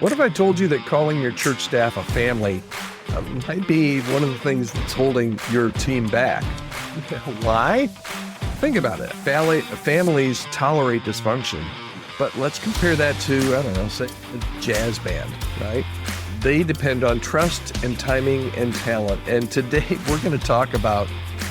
What if I told you that calling your church staff a family might be one of the things that's holding your team back? Why? Think about it. Families tolerate dysfunction, but let's compare that to, I don't know, say a jazz band, right? They depend on trust and timing and talent. And today we're going to talk about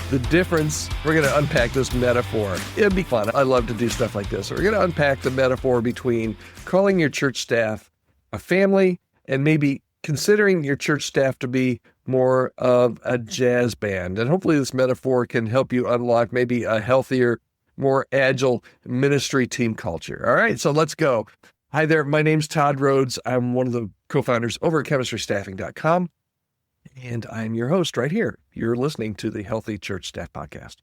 the difference. We're going to unpack this metaphor. It'd be fun. I love to do stuff like this. We're going to unpack the metaphor between calling your church staff a family and maybe considering your church staff to be more of a jazz band. And hopefully this metaphor can help you unlock maybe a healthier, more agile ministry team culture. All right, so let's go. Hi there. My name's Todd Rhodes. I'm one of the co-founders over at chemistrystaffing.com. And I'm your host right here. You're listening to the Healthy Church Staff Podcast.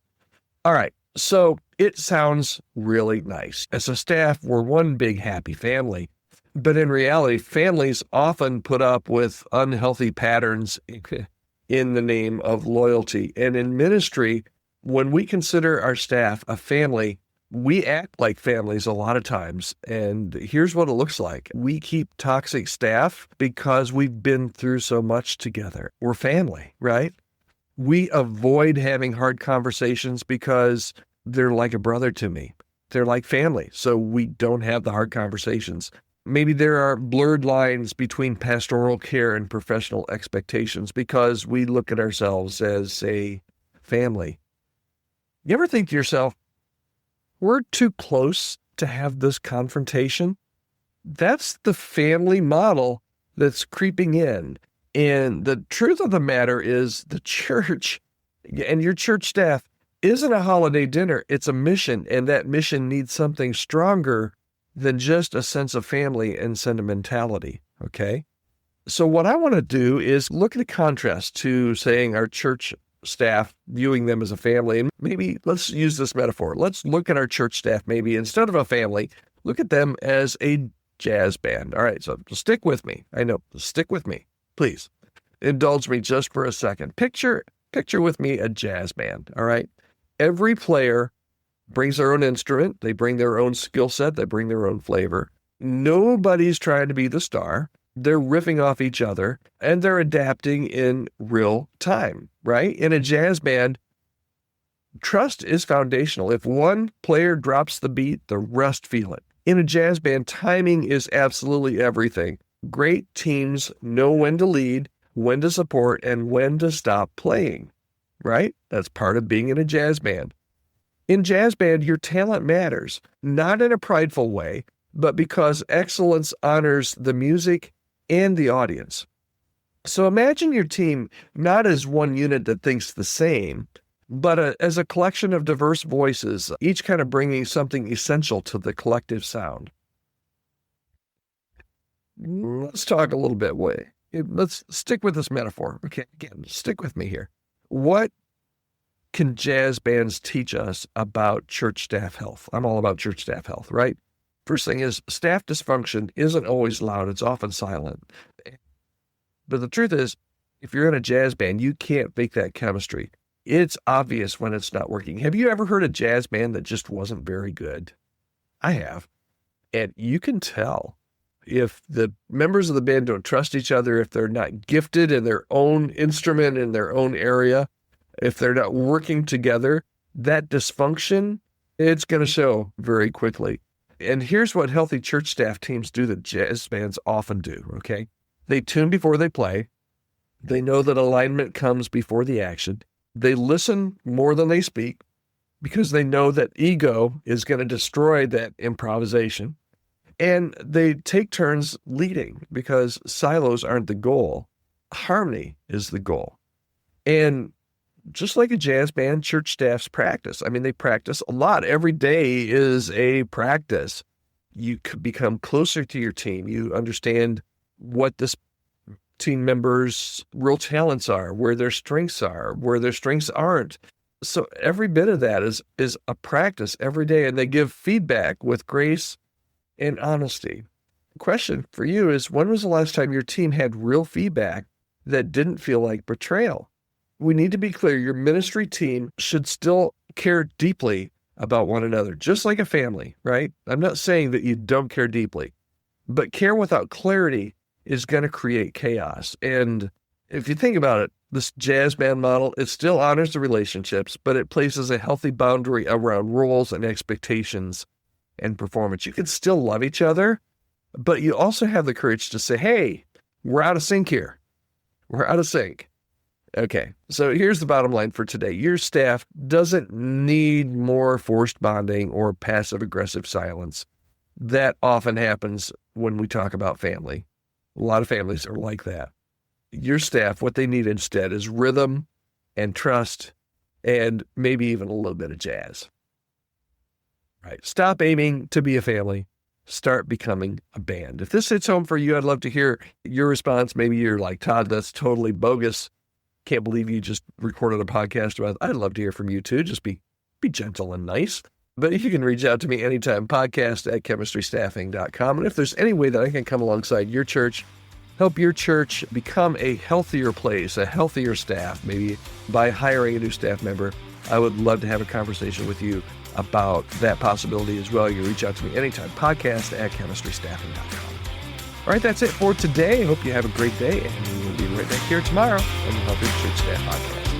All right, so it sounds really nice. As a staff, we're one big happy family. But in reality, families often put up with unhealthy patterns in the name of loyalty. And in ministry, when we consider our staff a family, we act like families a lot of times. And here's what it looks like. We keep toxic staff because we've been through so much together. We're family, right? We avoid having hard conversations because they're like a brother to me. They're like family. So we don't have the hard conversations. Maybe there are blurred lines between pastoral care and professional expectations because we look at ourselves as a family. You ever think to yourself, we're too close to have this confrontation? That's the family model that's creeping in. And the truth of the matter is the church and your church staff isn't a holiday dinner. It's a mission, and that mission needs something stronger than just a sense of family and sentimentality, okay? So what I want to do is look at a contrast to saying our church staff, viewing them as a family, and maybe let's use this metaphor. Let's look at our church staff maybe instead of a family, look at them as a jazz band. All right, so stick with me. I know, stick with me. Please indulge me just for a second. Picture with me a jazz band, all right? Every player brings their own instrument. They bring their own skill set. They bring their own flavor. Nobody's trying to be the star. They're riffing off each other, and they're adapting in real time, right? In a jazz band, trust is foundational. If one player drops the beat, the rest feel it. In a jazz band, timing is absolutely everything. Great teams know when to lead, when to support, and when to stop playing, right? That's part of being in a jazz band. In jazz band, your talent matters, not in a prideful way, but because excellence honors the music and the audience. So imagine your team not as one unit that thinks the same, but as a collection of diverse voices, each kind of bringing something essential to the collective sound. Let's talk a little bit. Let's stick with this metaphor. Okay, again, stick with me here. What can jazz bands teach us about church staff health? I'm all about church staff health, right? First thing is staff dysfunction isn't always loud. It's often silent. But the truth is, if you're in a jazz band, you can't fake that chemistry. It's obvious when it's not working. Have you ever heard a jazz band that just wasn't very good? I have. And you can tell if the members of the band don't trust each other, if they're not gifted in their own instrument, in their own area, if they're not working together, that dysfunction, it's going to show very quickly. And here's what healthy church staff teams do that jazz bands often do, okay? They tune before they play. They know that alignment comes before the action. They listen more than they speak because they know that ego is going to destroy that improvisation. And they take turns leading because silos aren't the goal. Harmony is the goal. And just like a jazz band, church staffs practice. I mean, they practice a lot. Every day is a practice. You could become closer to your team. You understand what this team members' real talents are, where their strengths are, where their strengths aren't. So every bit of that is a practice every day, and they give feedback with grace and honesty. The question for you is, when was the last time your team had real feedback that didn't feel like betrayal? We need to be clear, your ministry team should still care deeply about one another, just like a family, right? I'm not saying that you don't care deeply, but care without clarity is going to create chaos. And if you think about it, this jazz band model, it still honors the relationships, but it places a healthy boundary around roles and expectations and performance. You can still love each other, but you also have the courage to say, hey, we're out of sync here. We're out of sync. Okay, so here's the bottom line for today. Your staff doesn't need more forced bonding or passive-aggressive silence. That often happens when we talk about family. A lot of families are like that. Your staff, what they need instead is rhythm and trust and maybe even a little bit of jazz. Right? Stop aiming to be a family. Start becoming a band. If this hits home for you, I'd love to hear your response. Maybe you're like, Todd, that's totally bogus. Can't believe you just recorded a podcast about it. I'd love to hear from you too. Just be gentle and nice. But you can reach out to me anytime, podcast@chemistrystaffing.com. And if there's any way that I can come alongside your church, help your church become a healthier place, a healthier staff, maybe by hiring a new staff member, I would love to have a conversation with you about that possibility as well. You reach out to me anytime, podcast@chemistrystaffing.com. All right, that's it for today. I hope you have a great day, and we will be right back here tomorrow on the Healthier Church Staff Podcast.